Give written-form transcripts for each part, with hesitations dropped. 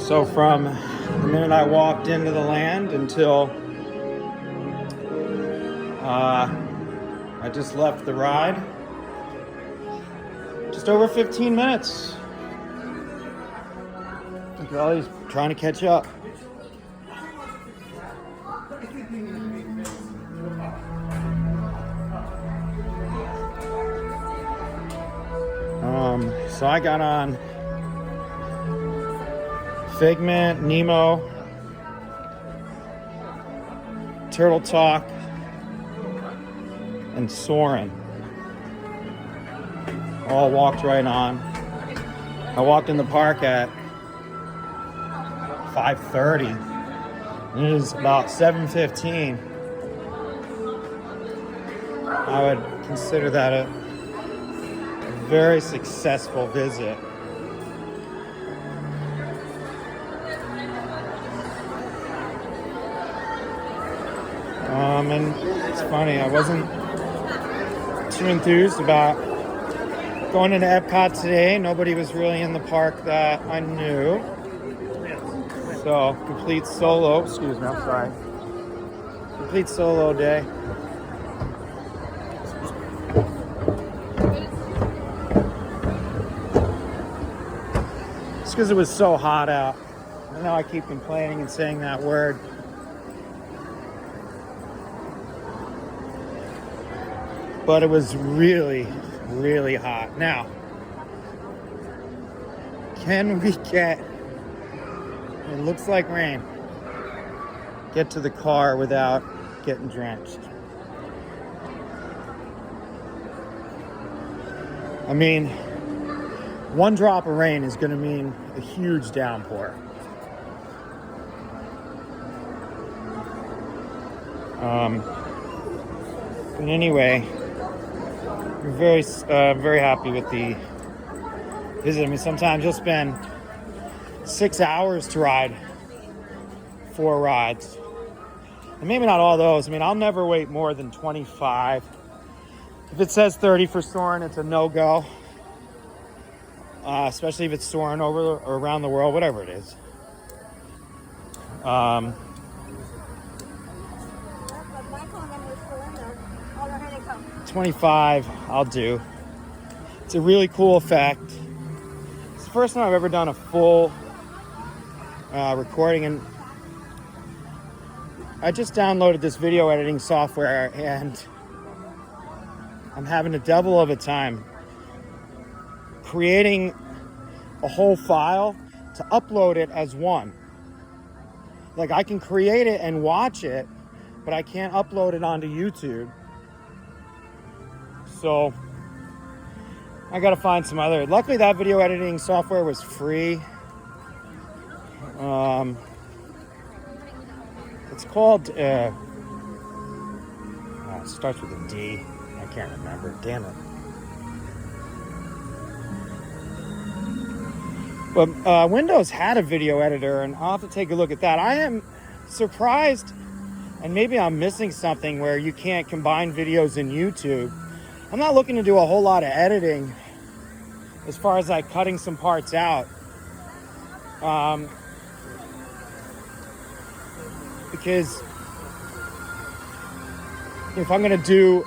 So from the minute I walked into the land until I just left the ride, just over 15 minutes. Well, he's trying to catch up. So I got on Figment, Nemo, Turtle Talk, and Soarin. All walked right on. I walked in the park at 5:30. It is about 7:15. I would consider that a very successful visit. And it's funny, I wasn't too enthused about going into Epcot today. Nobody was really in the park that I knew. So, complete solo, excuse me, I'm sorry. Complete solo day. Just because it was so hot out. I know I keep complaining and saying that word. But it was really, really hot. Now, can we get, it looks like rain, get to the car without getting drenched? I mean, one drop of rain is going to mean a huge downpour. But anyway, I'm very happy with the visit. I mean, sometimes you'll spend 6 hours to ride 4 rides. And maybe not all those. I mean, I'll never wait more than 25. If it says 30 for Soarin', it's a no-go. Especially if it's Soarin' over or around the world, whatever it is. 25, I'll do. It's a really cool effect. It's the first time I've ever done a full recording, and I just downloaded this video editing software, and I'm having a devil of a time creating a whole file to upload it as one. Like, I can create it and watch it, but I can't upload it onto YouTube. So I gotta find some other. Luckily, that video editing software was free. It's called. It starts with a D. I can't remember. Damn it. But Windows had a video editor, and I'll have to take a look at that. I am surprised, and maybe I'm missing something where you can't combine videos in YouTube. I'm not looking to do a whole lot of editing as far as like cutting some parts out. Because if I'm going to do,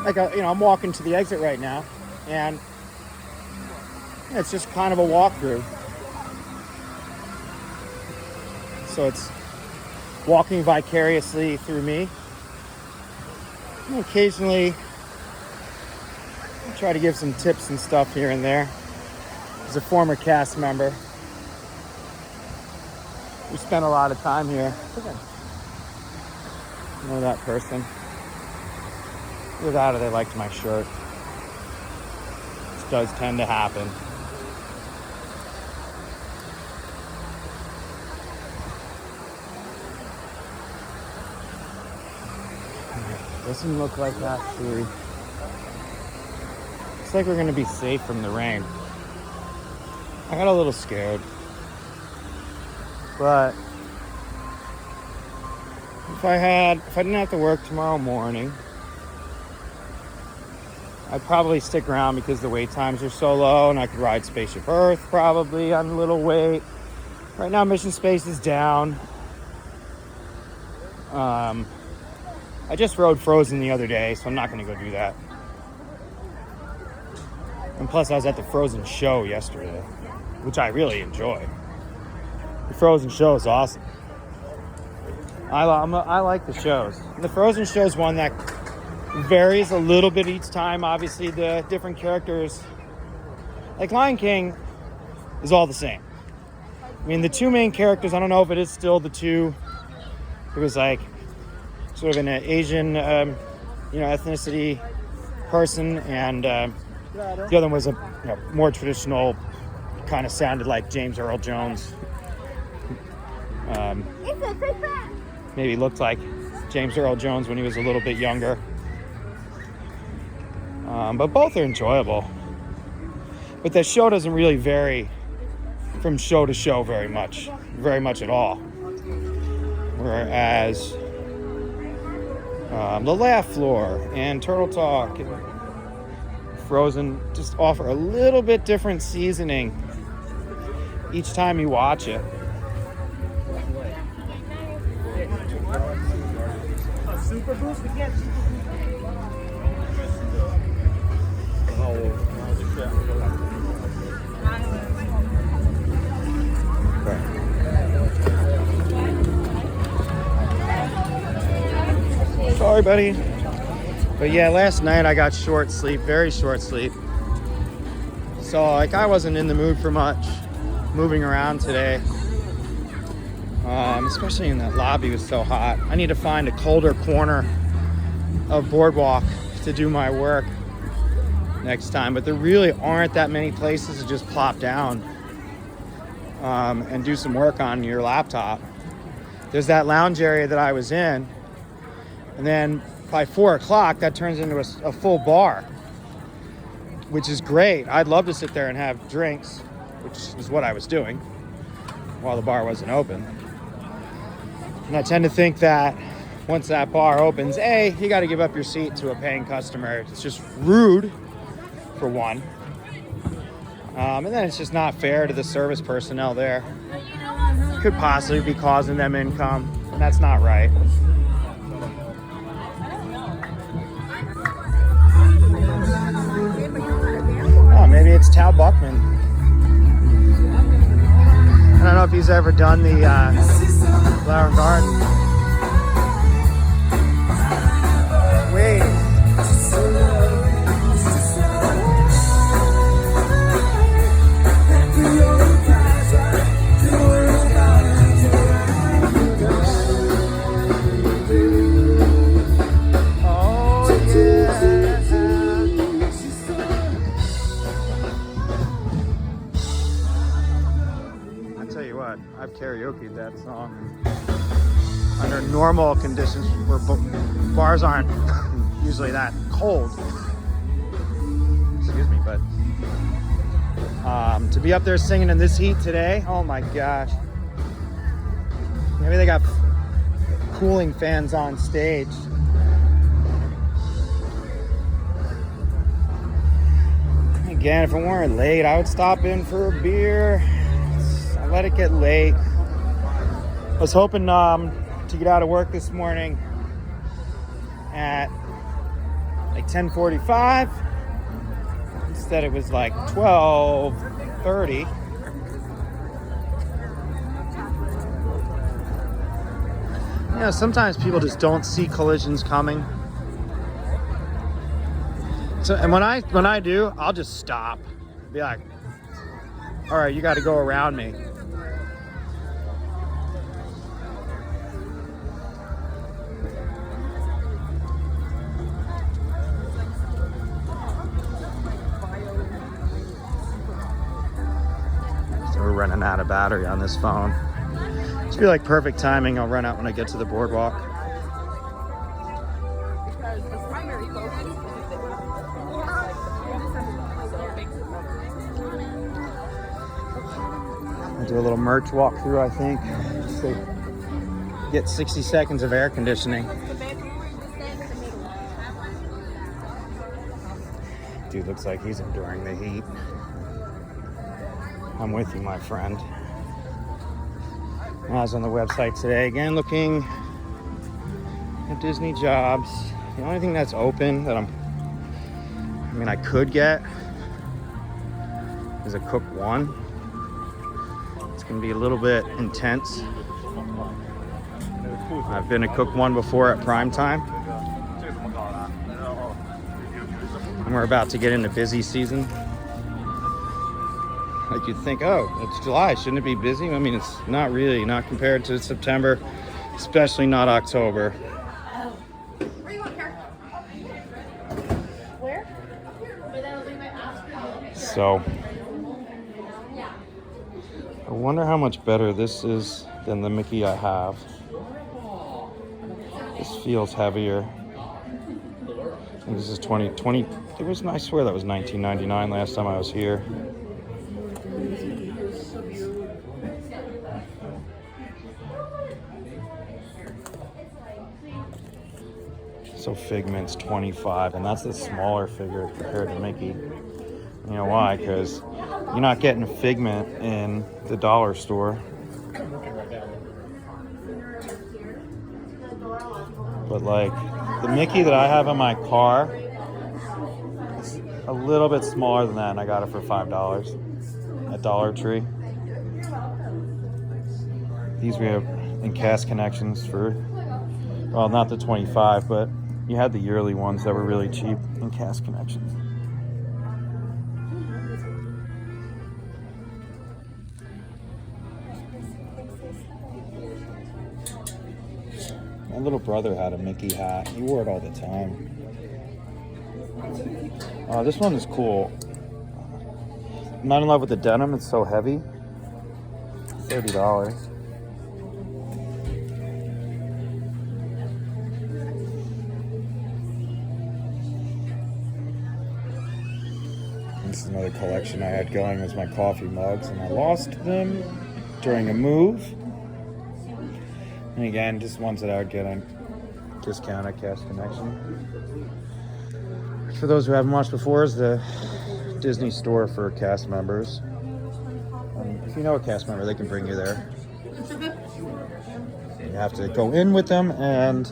like, I'm walking to the exit right now, and it's just kind of a walkthrough. So it's walking vicariously through me. And occasionally, I try to give some tips and stuff here and there. As a former cast member, we spent a lot of time here. I know that person. Either that or they liked my shirt. This does tend to happen. Doesn't look like that tree. Looks like we're going to be safe from the rain. I got a little scared. But if I didn't have to work tomorrow morning, I'd probably stick around because the wait times are so low, and I could ride Spaceship Earth probably on a little wait. Right now, Mission Space is down. I just rode Frozen the other day, so I'm not going to go do that. And plus, I was at the Frozen show yesterday, which I really enjoy. The Frozen show is awesome. I like the shows. And the Frozen show is one that varies a little bit each time. Obviously, the different characters, like Lion King, is all the same. I mean, the two main characters, I don't know if it is still the two. It was like sort of an Asian, ethnicity person, and the other one was a more traditional, kind of sounded like James Earl Jones. Maybe looked like James Earl Jones when he was a little bit younger. But both are enjoyable. But the show doesn't really vary from show to show very much at all. Whereas the Laugh Floor and Turtle Talk and Frozen just offer a little bit different seasoning each time you watch it. Super Boost, we can't Sorry, buddy. But yeah, last night I got short sleep, very short sleep. So I wasn't in the mood for much moving around today. Especially in that lobby, it was so hot. I need to find a colder corner of Boardwalk to do my work next time. But there really aren't that many places to just plop down and do some work on your laptop. There's that lounge area that I was in, and then by 4 o'clock that turns into a full bar, which is great. I'd love to sit there and have drinks, which is what I was doing while the bar wasn't open. And I tend to think that once that bar opens, you got to give up your seat to a paying customer. It's just rude, for one. And then it's just not fair to the service personnel there. Could possibly be causing them income, and that's not right. Oh, maybe it's Tal Buckman. I don't know if he's ever done the Flower Garden. Wait. I've karaoke'd that song under normal conditions where bars aren't usually that cold. Excuse me, but to be up there singing in this heat today, oh my gosh. Maybe they got cooling fans on stage. Again, if it weren't late, I would stop in for a beer. I let it get late. I was hoping to get out of work this morning at like 10:45. Instead it was like 12:30. You know, sometimes people just don't see collisions coming. So, and when I do, I'll just stop. Be like, all right, you got to go around me. So we're running out of battery on this phone. It's be like perfect timing. I'll run out when I get to the boardwalk. Do a little merch walkthrough, I think, just to get 60 seconds of air conditioning. Dude looks like he's enduring the heat. I'm with you, my friend. I was on the website today again looking at Disney jobs. The only thing that's open that I could get is a Cook 1. It's gonna be a little bit intense. I've been a Cook 1 before at prime time. And we're about to get into busy season. Like you'd think, oh, it's July, shouldn't it be busy? I mean, it's not really, not compared to September, especially not October. So, I wonder how much better this is than the Mickey I have. This feels heavier. I think this is 2020. I swear that was $19.99 last time I was here. So Figment's $25, and that's the smaller figure compared to Mickey. You know why? Because you're not getting a Figment in the dollar store. But like the Mickey that I have in my car is a little bit smaller than that, and I got it for $5 at Dollar Tree. These we have in cast connections for, well, not the 25, but you had the yearly ones that were really cheap in cast connections. My little brother had a Mickey hat. He wore it all the time. This one is cool. I'm not in love with the denim. It's so heavy. $30. This is another collection I had going, was my coffee mugs, and I lost them during a move. And again, just ones that I would get on discount at Cast Connection. For those who haven't watched before, is the Disney store for cast members. If you know a cast member, they can bring you there. You have to go in with them, and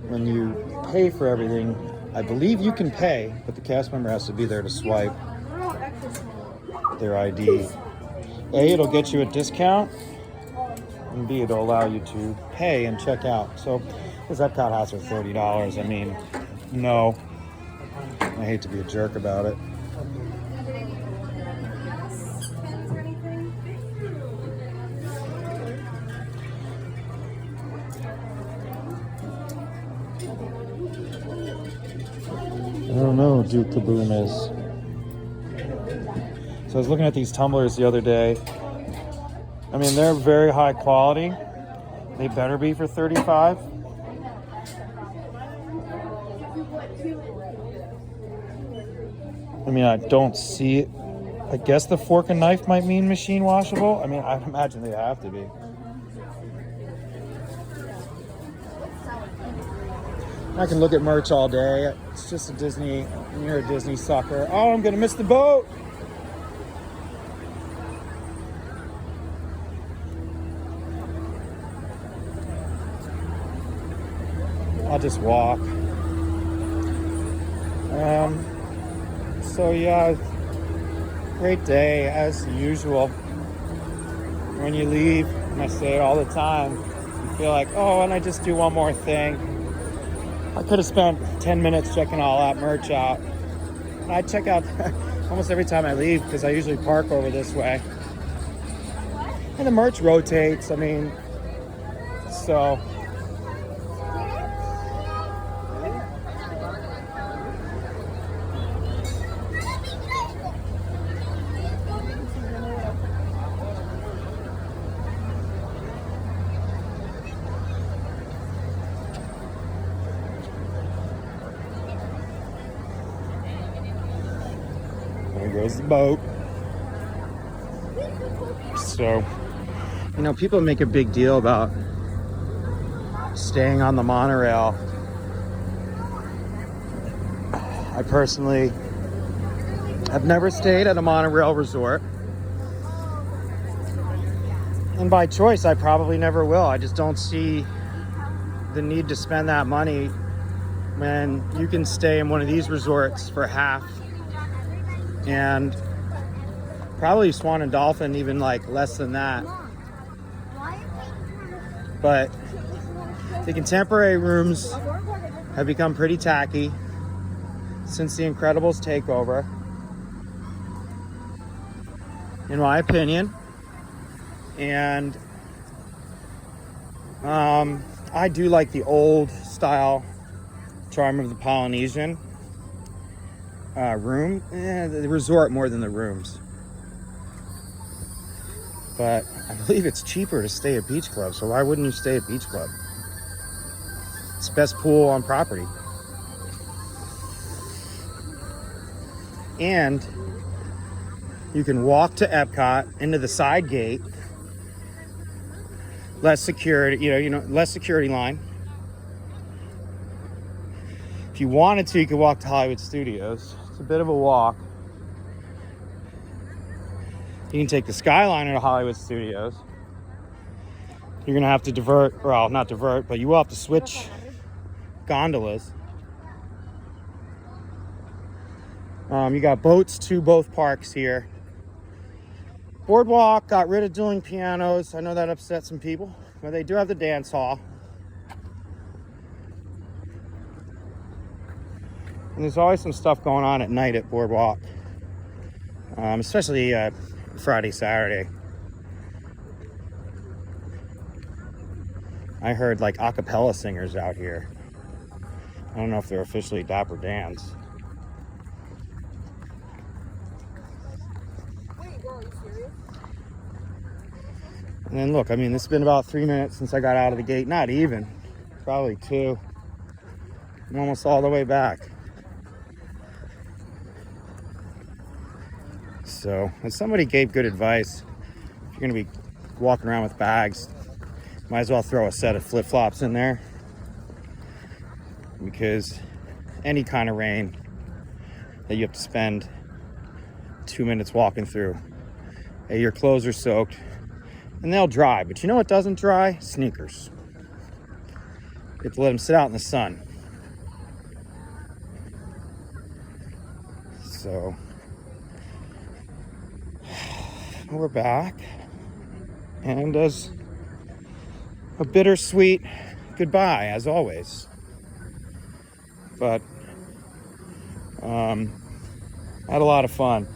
when you pay for everything, I believe you can pay, but the cast member has to be there to swipe their ID. A, it'll get you a discount, and B, it'll allow you to pay and check out. So this Epcot house for $30. I mean, no. I hate to be a jerk about it. I don't know who Duke Kaboom is. So I was looking at these tumblers the other day. I mean, they're very high quality. They better be for $35. I mean, I don't see it. I guess the fork and knife might mean machine washable. I mean, I'd imagine they have to be. I can look at merch all day. It's just a Disney, you're a Disney sucker. Oh, I'm gonna miss the boat. I'll just walk. So yeah, great day as usual. When you leave, and I say it all the time, you feel like, oh, and I just do one more thing. I could have spent 10 minutes checking all that merch out. I check out almost every time I leave because I usually park over this way. And the merch rotates, I mean, so. There goes the boat. So, you know, people make a big deal about staying on the monorail. I personally have never stayed at a monorail resort. And by choice, I probably never will. I just don't see the need to spend that money when you can stay in one of these resorts for half, and probably Swan and Dolphin even like less than that. But the contemporary rooms have become pretty tacky since the Incredibles takeover, in my opinion. And I do like the old style charm of the Polynesian room. The resort more than the rooms. But I believe it's cheaper to stay at Beach Club, so why wouldn't you stay at Beach Club? It's the best pool on property. And you can walk to Epcot into the side gate. Less security, less security line. If you wanted to, you could walk to Hollywood Studios. It's a bit of a walk. You can take the Skyliner to Hollywood Studios. You're gonna have to divert, well, not divert, but you will have to switch gondolas. You got boats to both parks here. Boardwalk got rid of dueling pianos. I know that upset some people, but they do have the dance hall. And there's always some stuff going on at night at Boardwalk, especially Friday, Saturday. I heard like a cappella singers out here. I don't know if they're officially Dapper Dan's. And then look, I mean, this has been about 3 minutes since I got out of the gate. Not even, probably 2. I'm almost all the way back. So, and somebody gave good advice. If you're gonna be walking around with bags, might as well throw a set of flip-flops in there, because any kind of rain that you have to spend 2 minutes walking through, your clothes are soaked. And they'll dry, but you know what doesn't dry? Sneakers. You have to let them sit out in the sun. So, we're back. And as a bittersweet goodbye, as always. But, I had a lot of fun.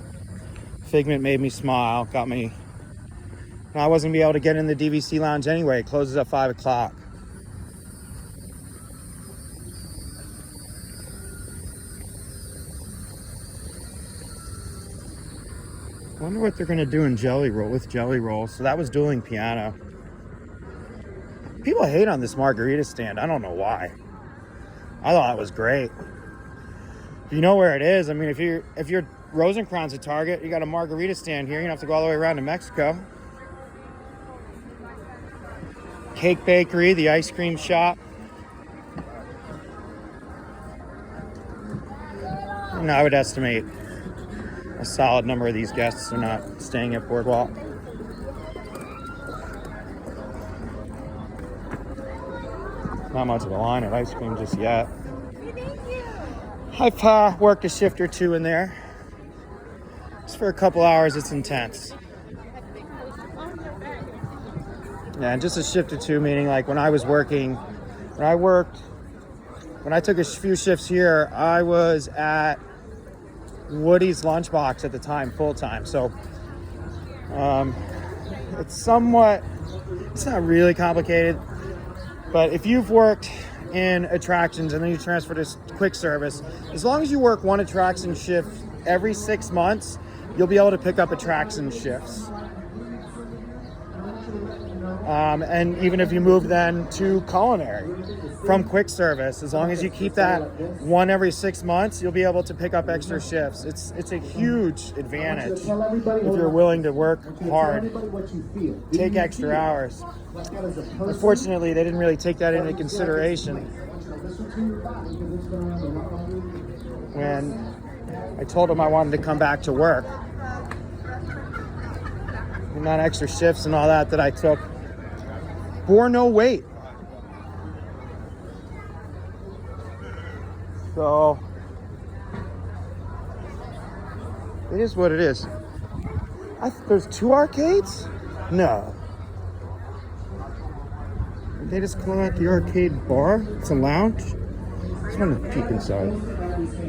Figment made me smile, got me. I wasn't gonna be able to get in the DVC lounge anyway. It closes at 5 o'clock. I wonder what they're gonna do in Jelly Roll. So that was dueling piano. People hate on this margarita stand. I don't know why. I thought it was great. If you know where it is, I mean, if you're Rosencrantz at Target, you got a margarita stand here. You don't have to go all the way around to Mexico. Cake Bakery, the ice cream shop. And I would estimate a solid number of these guests are not staying at Boardwalk. Not much of a line at ice cream just yet. I've worked a shift or two in there. Just for a couple hours, it's intense. Yeah, and just a shift or two, meaning like when I took a few shifts here, I was at Woody's Lunchbox at the time, full time. So it's not really complicated, but if you've worked in attractions and then you transfer to quick service, as long as you work one attraction shift every 6 months, you'll be able to pick up attraction shifts. And even if you move then to culinary from quick service, as long as you keep that one every 6 months, you'll be able to pick up extra shifts. It's a huge advantage if you're willing to work hard, take extra hours. Unfortunately, they didn't really take that into consideration when I told them I wanted to come back to work. amount of extra shifts and all that I took bore no weight. So it is what it is. There's 2 arcades? No. Did they just call out the arcade bar? It's a lounge? I just want to peek inside.